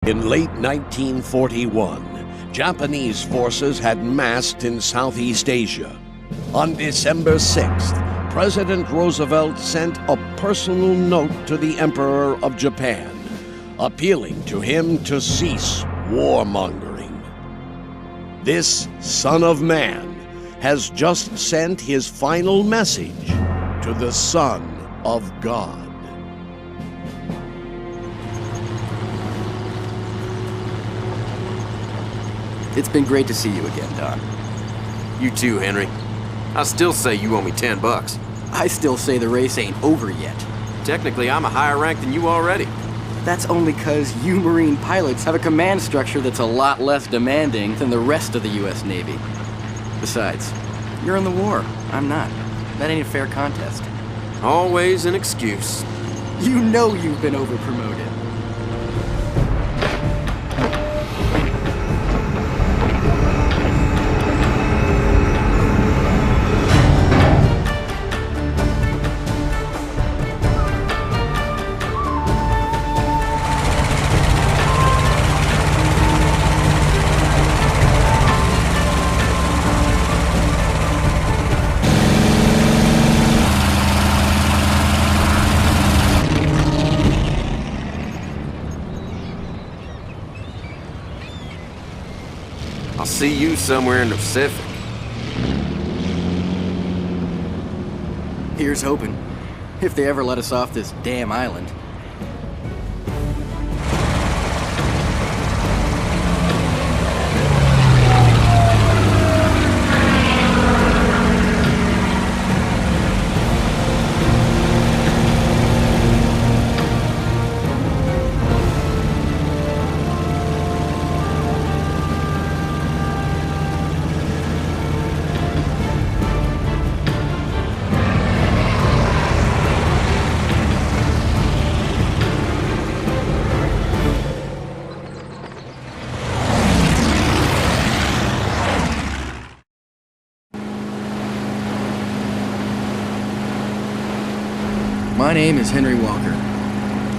In late 1941, Japanese forces had massed in Southeast Asia. On December 6th, President Roosevelt sent a personal note to the Emperor of Japan, appealing to him to cease warmongering. This son of man has just sent his final message to the Son of God. It's been great to see you again, Don. You too, Henry. I still say you owe me $10. I still say the race ain't over yet. Technically, I'm a higher rank than you already. That's only 'cause you Marine pilots have a command structure that's a lot less demanding than the rest of the U.S. Navy. Besides, you're in the war. I'm not. That ain't a fair contest. Always an excuse. You know you've been over-promoted. I'll see you somewhere in the Pacific. Here's hoping. If they ever let us off this damn island. My name is Henry Walker.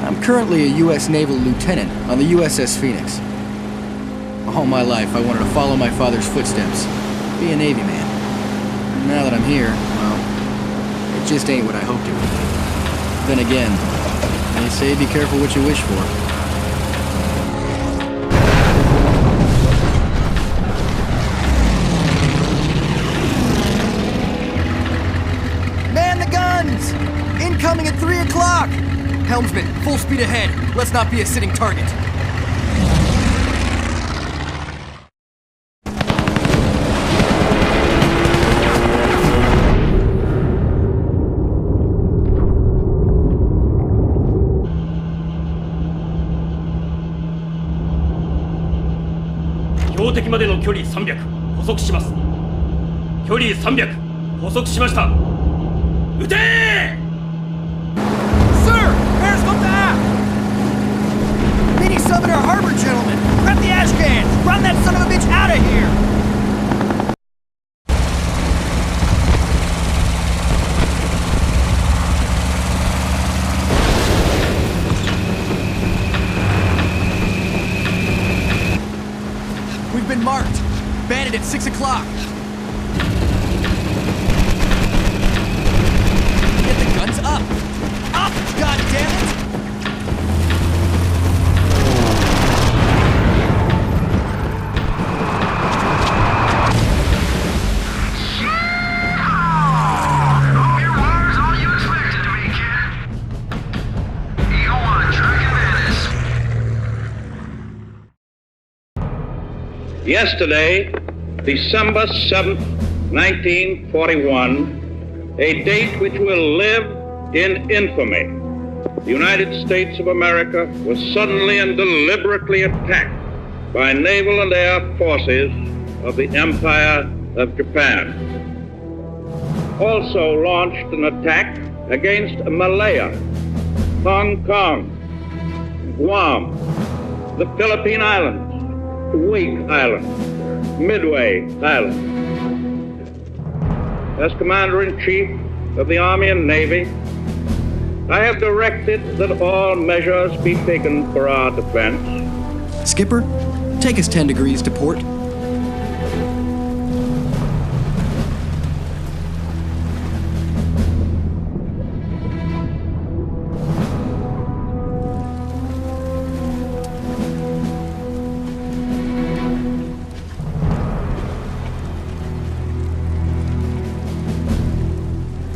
I'm currently a U.S. Naval Lieutenant on the USS Phoenix. All my life, I wanted to follow my father's footsteps, be a Navy man. Now that I'm here, well, it just ain't what I hoped it would. Then again, they say be careful what you wish for. Man the guns! Incoming at 3 o'clock! Helmsman, full speed ahead. Let's not be a sitting target.標的までの距離300、補足します。距離300、補足しました。撃てーPeriscope to aft! Mini Summoner Harbor, gentlemen! Grab the ash cans! Run that son of a bitch out of here! We've been marked. Bandit at 6 o'clock. Get the guns up! Up! God damn it! Hope your water's all you expected to be, kid. Eagle 1, tracking Bandits. Yesterday, December 7th, 1941, a date which will live in infamy, the United States of America was suddenly and deliberately attacked by naval and air forces of the Empire of Japan. Also launched an attack against Malaya, Hong Kong, Guam, the Philippine Islands, Wake Island, Midway Island. As Commander-in-Chief of the Army and Navy, I have directed that all measures be taken for our defense, Skipper, take us 10 degrees to port.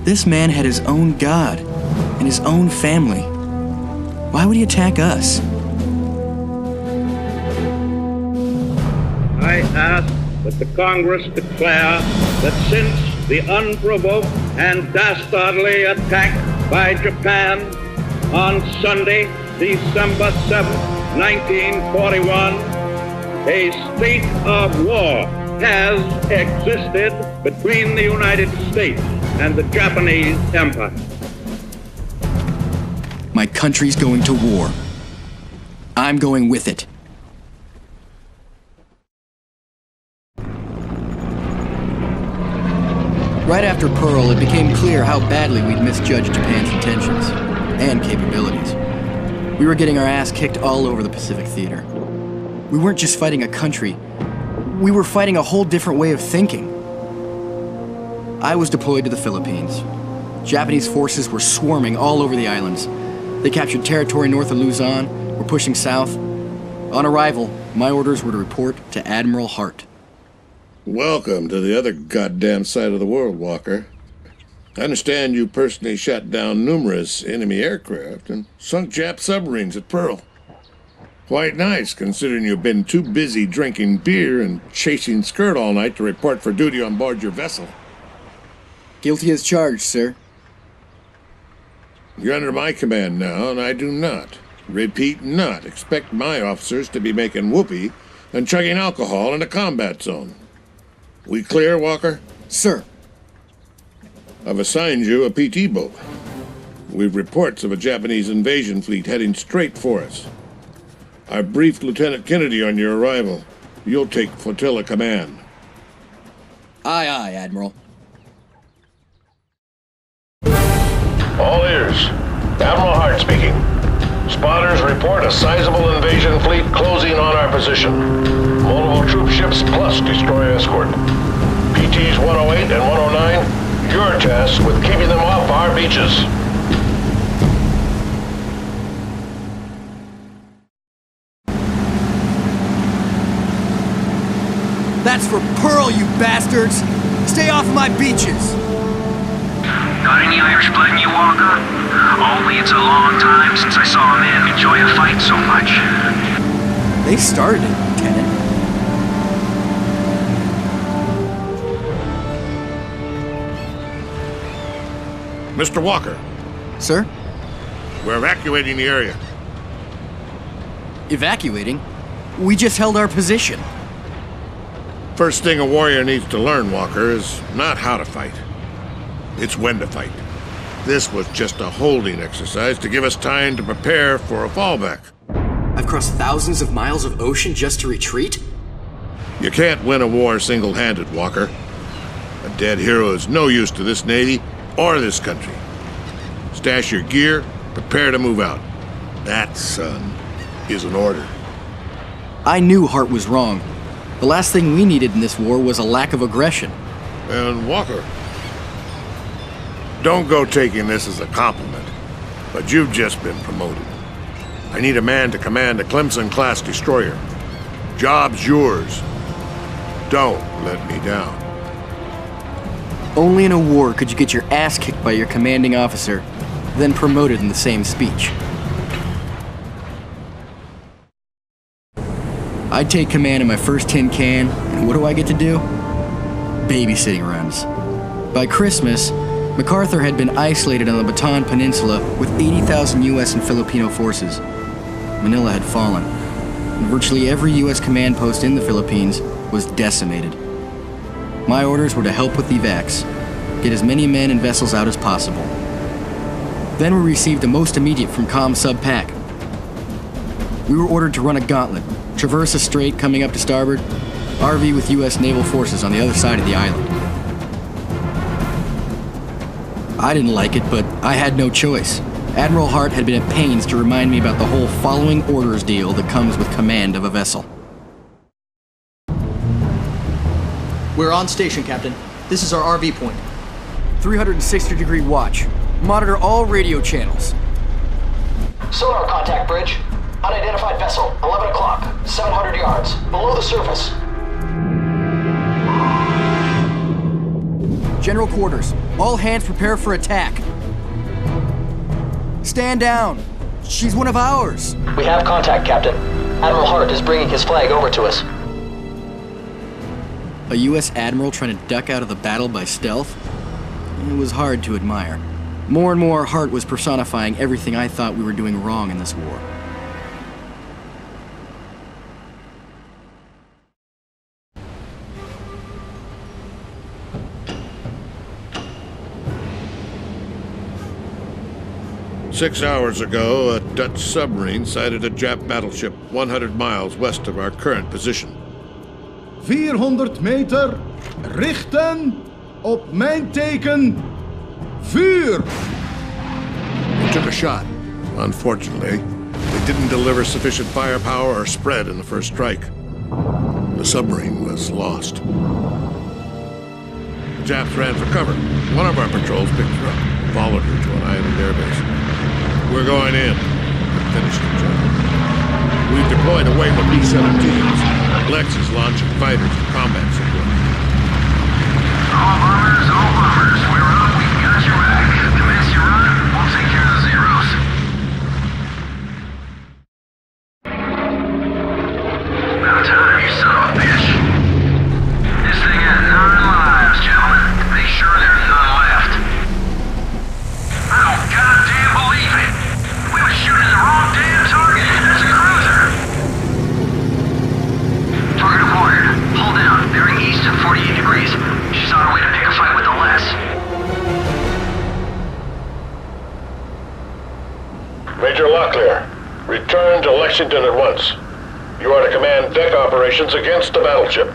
This man had his own god and his own family. Why would he attack us? I ask that the Congress declare that since the unprovoked and dastardly attack by Japan on Sunday, December 7, 1941, a state of war has existed between the United States and the Japanese Empire. My country's going to war. I'm going with it. Right after Pearl, it became clear how badly we'd misjudged Japan's intentions and capabilities. We were getting our ass kicked all over the Pacific theater. We weren't just fighting a country, we were fighting a whole different way of thinking. I was deployed to the Philippines. Japanese forces were swarming all over the islands. They captured territory north of Luzon, were pushing south. On arrival, my orders were to report to Admiral Hart. Welcome to the other goddamn side of the world, Walker. I understand you personally shot down numerous enemy aircraft and sunk Jap submarines at Pearl. Quite nice, considering you've been too busy drinking beer and chasing skirt all night to report for duty on board your vessel. Guilty as charged, sir. You're under my command now, and I do not, repeat, not expect my officers to be making whoopee and chugging alcohol in a combat zone. We clear, Walker? Sir. I've assigned you a PT boat. We've reports of a Japanese invasion fleet heading straight for us. I briefed Lieutenant Kennedy on your arrival. You'll take flotilla command. Aye, aye, Admiral. All ears. Admiral Hart speaking. Spotters report a sizable invasion fleet closing on our position. Multiple troop ships plus destroyer escort. PTs 108 and 109, you're tasked with keeping them off our beaches. That's for Pearl, you bastards! Stay off my beaches! Got any Irish blood in you, Walker? Only it's a long time since I saw a man enjoy a fight so much. They started it, Lieutenant. Mr. Walker, Sir? we're evacuating the area. Evacuating? We just held our position. First thing a warrior needs to learn, Walker, is not how to fight. It's when to fight. This was just a holding exercise to give us time to prepare for a fallback. I've crossed thousands of miles of ocean just to retreat? You can't win a war single-handed, Walker. A dead hero is no use to this Navy or this country. Stash your gear, prepare to move out. That, son, is an order. I knew Hart was wrong. The last thing we needed in this war was a lack of aggression. And Walker, don't go taking this as a compliment, but you've just been promoted. I need a man to command a Clemson-class destroyer. Job's yours. Don't let me down. Only in a war could you get your ass kicked by your commanding officer, then promoted in the same speech. I'd take command of my first tin can, and what do I get to do? Babysitting runs. By Christmas, MacArthur had been isolated on the Bataan Peninsula with 80,000 U.S. and Filipino forces. Manila had fallen, and virtually every U.S. command post in the Philippines was decimated. My orders were to help with evacs, get as many men and vessels out as possible. Then we received a most immediate from Com Sub Pac. We were ordered to run a gauntlet, traverse a strait coming up to starboard, RV with U.S. naval forces on the other side of the island. I didn't like it, but I had no choice. Admiral Hart had been at pains to remind me about the whole following orders deal that comes with command of a vessel. We're on station, Captain. This is our RV point. 360-degree watch. Monitor all radio channels. Sonar contact bridge. Unidentified vessel, 11 o'clock, 700 yards, below the surface. General quarters. All hands prepare for attack. Stand down. She's one of ours. We have contact, Captain. Admiral Hart is bringing his flag over to us. A U.S. admiral trying to duck out of the battle by stealth? It was hard to admire. More and more, Hart was personifying everything I thought we were doing wrong in this war. "6 hours ago, a Dutch submarine sighted a Jap battleship 100 miles west of our current position. 400 meter, richten, op mijn teken, vuur! They took a shot. Unfortunately, they didn't deliver sufficient firepower or spread in the first strike. The submarine was lost. The Japs ran for cover. One of our patrols picked her up and followed her to an island airbase. We're going in and finish the job. We've deployed a wave of B-17s. Lex is launching fighters for combat support. All bombers, we're up. We've got your back. Commence your run. We'll take care of the zeros. About time, you son of a bitch. This thing had 9 lives, gentlemen. Make sure there's none left. I don't goddamn believe it. We were shooting the wrong damn target. That's a cruiser. Target acquired. Hold down. Bearing east at 48 degrees. She's on her way to pick a fight with the less. Major Locklear, return to Lexington at once. You are to command deck operations against the battleship.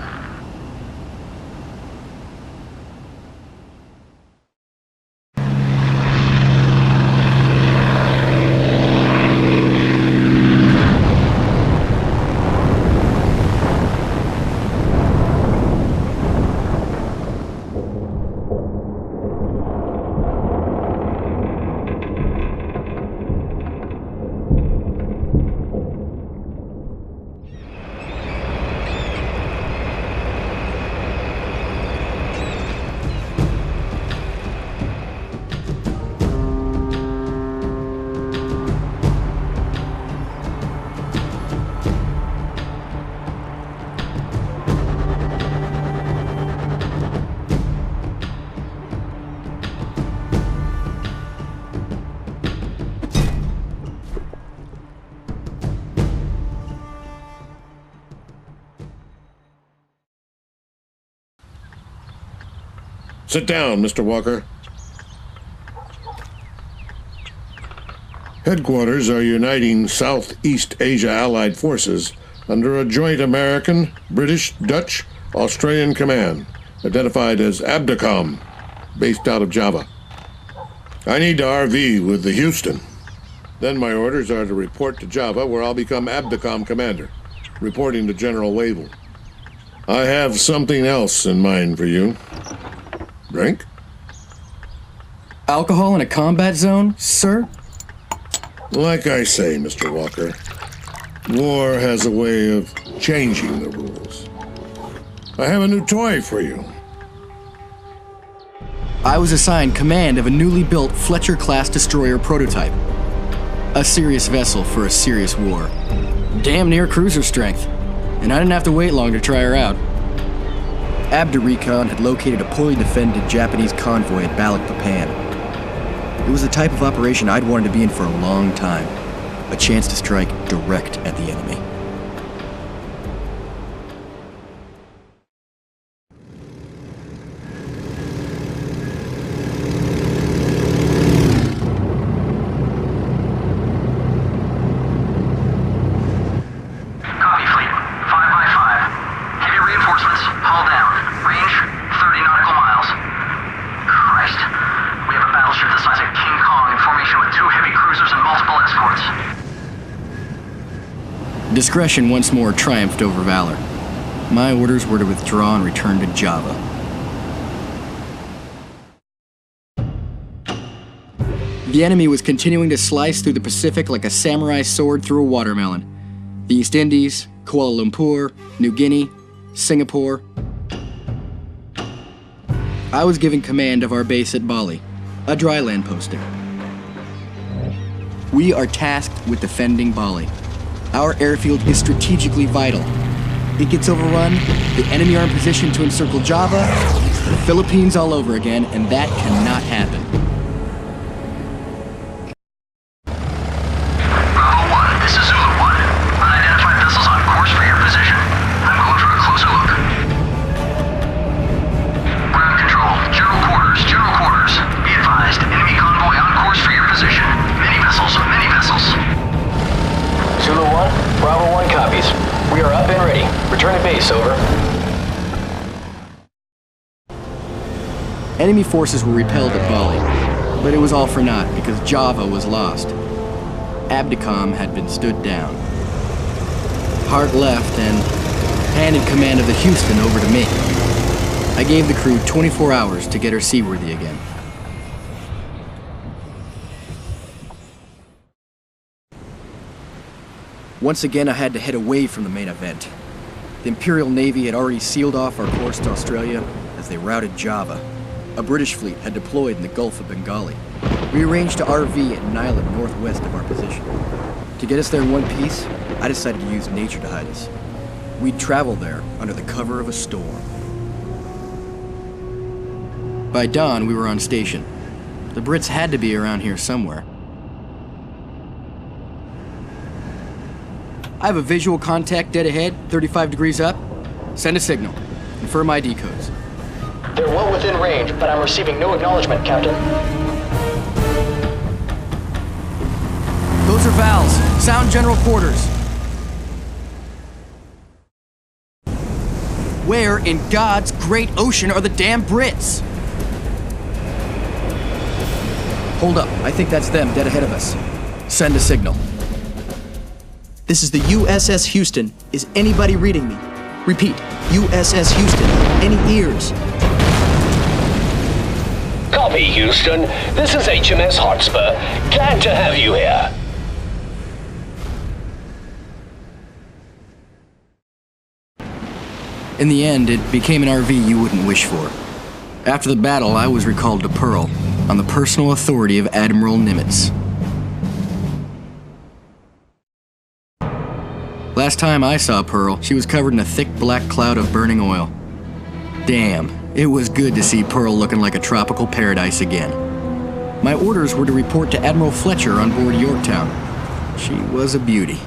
Sit down, Mr. Walker. Headquarters are uniting Southeast Asia Allied forces under a joint American, British, Dutch, Australian command, identified as ABDACOM, based out of Java. I need to RV with the Houston. Then my orders are to report to Java, where I'll become ABDACOM commander, reporting to General Wavell. I have something else in mind for you. Drink? Alcohol in a combat zone, sir? Like I say, Mr. Walker, war has a way of changing the rules. I have a new toy for you. I was assigned command of a newly built Fletcher-class destroyer prototype. A serious vessel for a serious war. Damn near cruiser strength. And I didn't have to wait long to try her out. Abda Recon had located a poorly defended Japanese convoy at Balikpapan. It was the type of operation I'd wanted to be in for a long time. A chance to strike direct at the enemy. Copy, fleet. 5x5. Heavy reinforcements. Hull down. Range, 30 nautical miles. Christ. We have a battleship the size of King Kong in formation with 2 heavy cruisers Discretion once more triumphed over valor. My orders were to withdraw and return to Java. The enemy was continuing to slice through the Pacific like a samurai sword through a watermelon. The East Indies, Kuala Lumpur, New Guinea, Singapore. I was given command of our base at Bali, a dry land posting. We are tasked with defending Bali. Our airfield is strategically vital. It gets overrun, the enemy are in position to encircle Java, the Philippines all over again, and that cannot happen. Bravo 1, this is Zulu 1. Unidentified vessels on course for your position. I'm going for a closer look. Ground control, general quarters. Be advised, enemy convoy on course for your position. Many vessels. Zulu 1, Bravo 1 copies. We are up and ready. Return to base, over. Enemy forces were repelled at Bali, but it was all for naught because Java was lost. Abdicom had been stood down. Hart left and handed command of the Houston over to me. I gave the crew 24 hours to get her seaworthy again. Once again, I had to head away from the main event. The Imperial Navy had already sealed off our course to Australia as they routed Java. A British fleet had deployed in the Gulf of Bengali. We arranged to RV at an island northwest of our position. To get us there in one piece, I decided to use nature to hide us. We'd travel there under the cover of a storm. By dawn, we were on station. The Brits had to be around here somewhere. I have a visual contact dead ahead, 35 degrees up. Send a signal. Confirm ID codes. They're well within range, but I'm receiving no acknowledgement, Captain. Those are Val's. Sound general quarters. Where in God's great ocean are the damn Brits? Hold up. I think that's them dead ahead of us. Send a signal. This is the USS Houston. Is anybody reading me? Repeat, USS Houston. Any ears? Copy, Houston. This is HMS Hotspur. Glad to have you here. In the end, it became an RV you wouldn't wish for. After the battle, I was recalled to Pearl, on the personal authority of Admiral Nimitz. Last time I saw Pearl, she was covered in a thick black cloud of burning oil. Damn, it was good to see Pearl looking like a tropical paradise again. My orders were to report to Admiral Fletcher on board Yorktown. She was a beauty.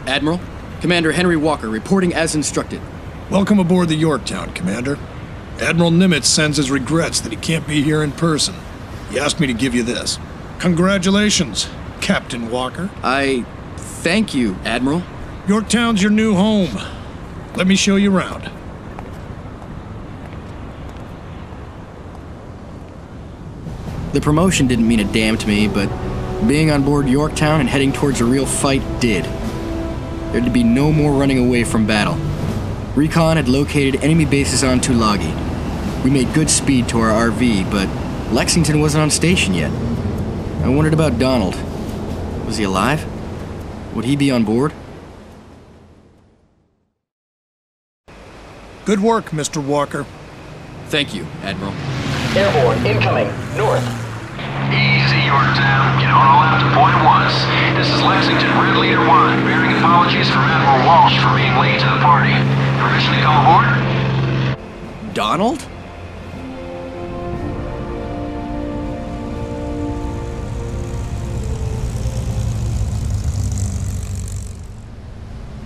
Admiral, Commander Henry Walker reporting as instructed. Welcome aboard the Yorktown, Commander. Admiral Nimitz sends his regrets that he can't be here in person. He asked me to give you this. Congratulations, Captain Walker. Thank you, Admiral. Yorktown's your new home. Let me show you around. The promotion didn't mean a damn to me, but being on board Yorktown and heading towards a real fight did. There'd be no more running away from battle. Recon had located enemy bases on Tulagi. We made good speed to our RV, but Lexington wasn't on station yet. I wondered about Donald. Was he alive? Would he be on board? Good work, Mr. Walker. Thank you, Admiral. Airborne, incoming, north. Easy, Yorktown. You don't all have to point at once. This is Lexington, Red Leader 1, bearing apologies from Admiral Walsh for being late to the party. Permission to come aboard? Donald?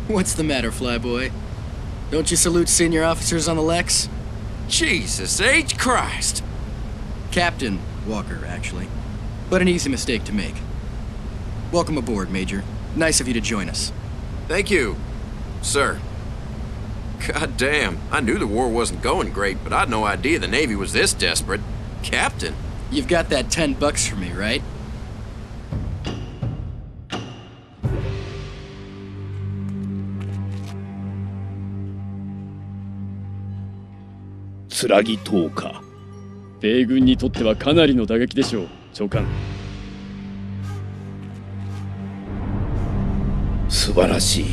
What's the matter, Flyboy? Don't you salute senior officers on the Lex? Jesus H. Christ! Captain Walker, actually. But an easy mistake to make. Welcome aboard, Major. Nice of you to join us. Thank you, sir. God damn, I knew the war wasn't going great, but I'd no idea the Navy was this desperate. Captain. You've got that $10 for me, right? 葛城島か。米軍にとってはかなりの打撃でしょう、長官。素晴らしい。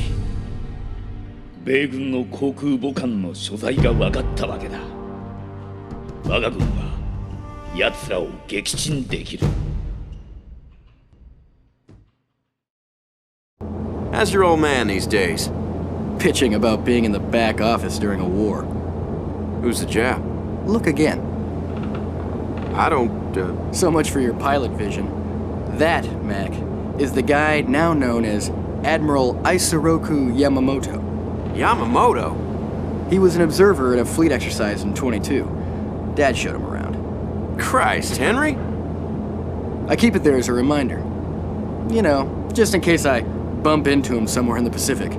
米軍の航空母艦の所在が分かったわけだ。我が軍は奴らを撃沈できる。How's your old man these days? Pitching about being in the back office during a war. Who's the Jap? Look again. I don't, So much for your pilot vision. That, Mac, is the guy now known as Admiral Isoroku Yamamoto. Yamamoto? He was an observer at a fleet exercise in 22. Dad showed him around. Christ, Henry? I keep it there as a reminder. You know, just in case I bump into him somewhere in the Pacific.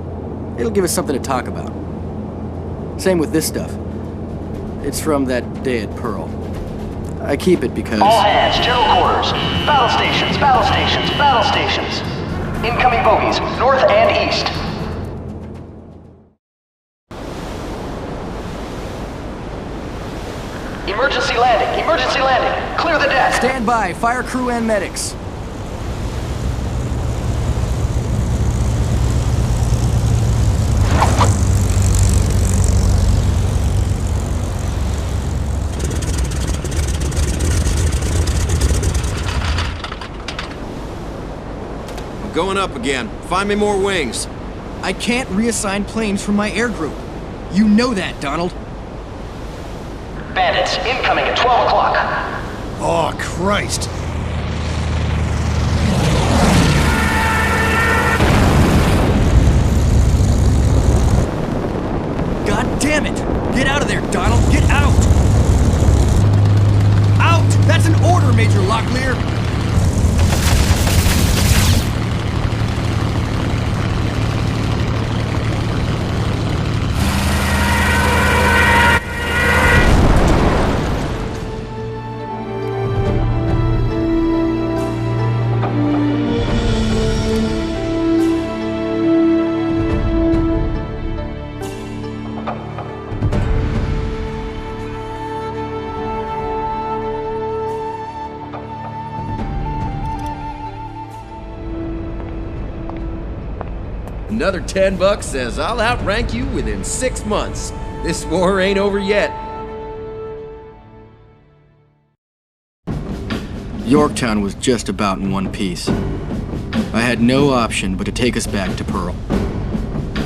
It'll give us something to talk about. Same with this stuff. It's from that day at Pearl. I keep it because... All hands, general quarters. Battle stations, battle stations, battle stations. Incoming bogies, north and east. Emergency landing, emergency landing. Clear the deck. Stand by, fire crew and medics. Going up again. Find me more wings. I can't reassign planes from my air group. You know that, Donald. Bandits, incoming at 12 o'clock. Oh, Christ. God damn it! Get out of there, Donald! Get out! Out! That's an order, Major Locklear! Another $10 says I'll outrank you within 6 months. This war ain't over yet. Yorktown was just about in one piece. I had no option but to take us back to Pearl.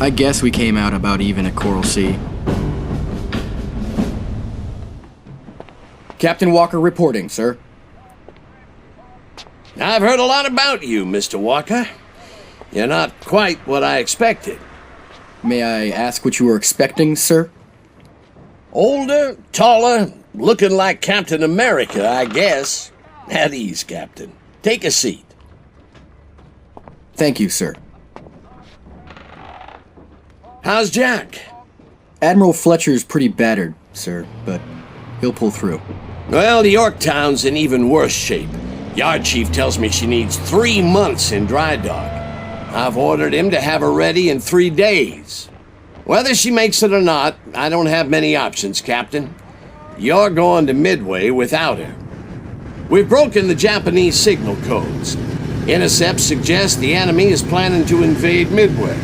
I guess we came out about even at Coral Sea. Captain Walker reporting, sir. I've heard a lot about you, Mr. Walker. You're not quite what I expected. May I ask what you were expecting, sir? Older, taller, looking like Captain America, I guess. At ease, Captain. Take a seat. Thank you, sir. How's Jack? Admiral Fletcher's pretty battered, sir, but he'll pull through. Well, the Yorktown's in even worse shape. Yard Chief tells me she needs 3 months in dry dock. I've ordered him to have her ready in 3 days. Whether she makes it or not, I don't have many options, Captain. You're going to Midway without her. We've broken the Japanese signal codes. Intercepts suggest the enemy is planning to invade Midway.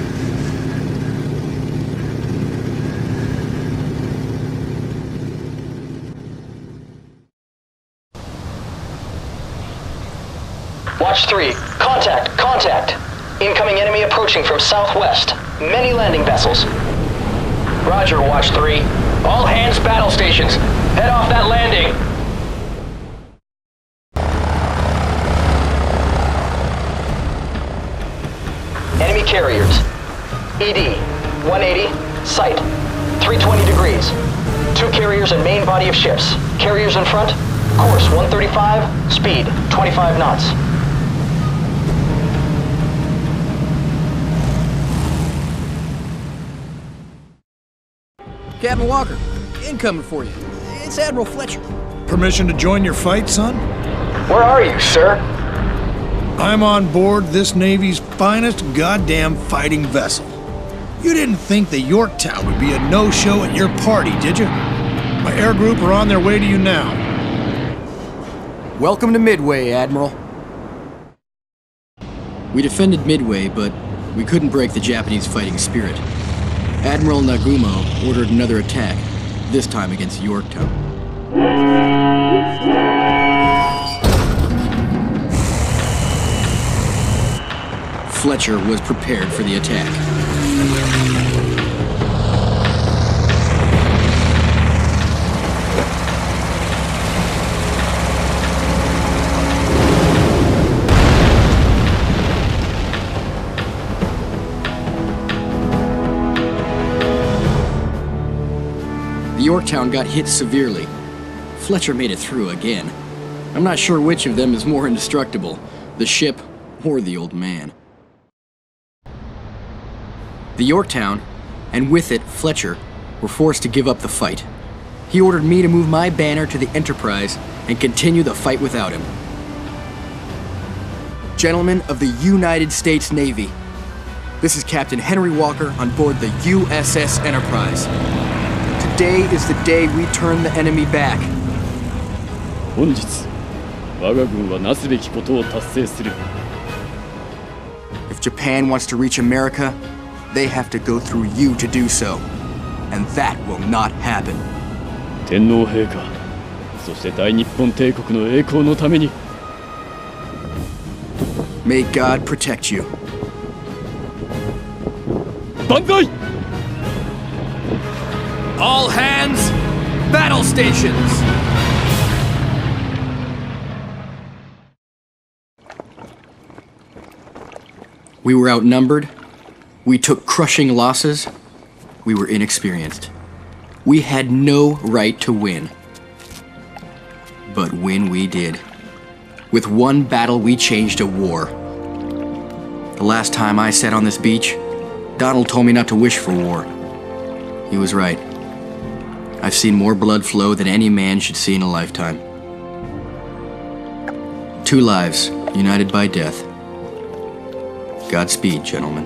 Watch 3. Contact, contact. Incoming enemy approaching from southwest. Many landing vessels. Roger, Watch 3. All hands battle stations. Head off that landing. Enemy carriers. ED, 180, sight, 320 degrees. 2 carriers and main body of ships. Carriers in front, course 135, speed 25 knots. Captain Walker, incoming for you. It's Admiral Fletcher. Permission to join your fight, son? Where are you, sir? I'm on board this Navy's finest goddamn fighting vessel. You didn't think the Yorktown would be a no-show at your party, did you? My air group are on their way to you now. Welcome to Midway, Admiral. We defended Midway, but we couldn't break the Japanese fighting spirit. Admiral Nagumo ordered another attack, this time against Yorktown. Fletcher was prepared for the attack. The Yorktown got hit severely. Fletcher made it through again. I'm not sure which of them is more indestructible, the ship or the old man. The Yorktown, and with it Fletcher, were forced to give up the fight. He ordered me to move my banner to the Enterprise and continue the fight without him. Gentlemen of the United States Navy, this is Captain Henry Walker on board the USS Enterprise. Today is the day we turn the enemy back. 本日、我が軍はなすべきことを達成する。 If Japan wants to reach America, they have to go through you to do so. And that will not happen. 天皇陛下、そして大日本帝国の栄光のために。 May God protect you. 万歳! All hands, Battlestations! We were outnumbered. We took crushing losses. We were inexperienced. We had no right to win. But win we did. With one battle, we changed a war. The last time I sat on this beach, Donald told me not to wish for war. He was right. I've seen more blood flow than any man should see in a lifetime. 2 lives, united by death. Godspeed, gentlemen.